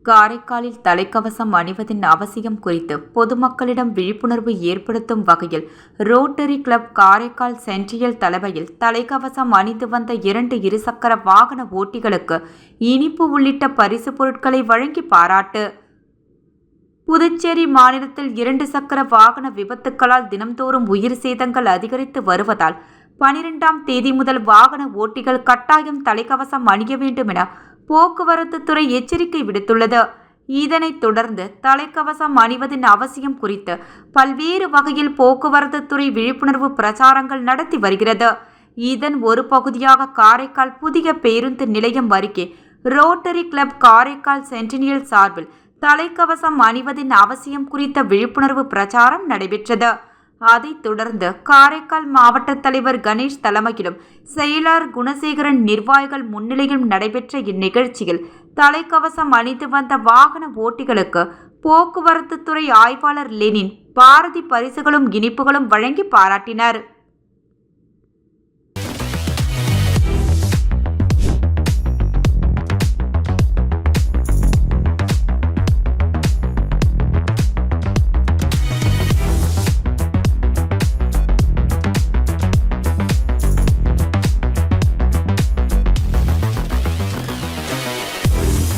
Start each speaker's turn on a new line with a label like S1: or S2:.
S1: காரைக்காலில் தலைக்கவசம் அணிவதின் அவசியம் குறித்து பொதுமக்களிடம் விழிப்புணர்வு ஏற்படுத்தும் வகையில் ரோட்டரி கிளப் காரைக்கால் சென்ட்ரியல் தலைமையில் தலைக்கவசம் அணிந்து வந்த 2 இருசக்கர வாகன ஓட்டிகளுக்கு இனிப்பு உள்ளிட்ட பரிசு பொருட்களை வழங்கி பாராட்டு. புதுச்சேரி மாநிலத்தில் 2 சக்கர வாகன விபத்துக்களால் தினம்தோறும் உயிர் சேதங்கள் அதிகரித்து வருவதால் 12ஆம் தேதி முதல் வாகன ஓட்டிகள் கட்டாயம் தலைக்கவசம் அணிய வேண்டும் என போக்குவரத்து துறை எச்சரிக்கை விடுத்துள்ளது. இதனைத் தொடர்ந்து தலைக்கவசம் அணிவதின் அவசியம் குறித்து பல்வேறு வகையில் போக்குவரத்து துறை விழிப்புணர்வு பிரச்சாரங்கள் நடத்தி வருகிறது. இதன் ஒரு பகுதியாக காரைக்கால் புதிய பேருந்து நிலையம் அருகே ரோட்டரி கிளப் காரைக்கால் சென்டினியல் சார்பில் தலைக்கவசம் அணிவதின் அவசியம் குறித்த விழிப்புணர்வு பிரச்சாரம் நடைபெற்றது. அதைத் தொடர்ந்து காரைக்கால் மாவட்ட தலைவர் கணேஷ் தலைமையிலும் செயலாளர் குணசேகரன் நிர்வாகிகள் முன்னிலையிலும் நடைபெற்ற இந்நிகழ்ச்சியில் தலைக்கவசம் அணிந்து வந்த வாகன ஓட்டிகளுக்கு போக்குவரத்து துறை ஆய்வாளர் லெனின் பாரதி பரிசுகளும் இனிப்புகளும் வழங்கி பாராட்டினார்.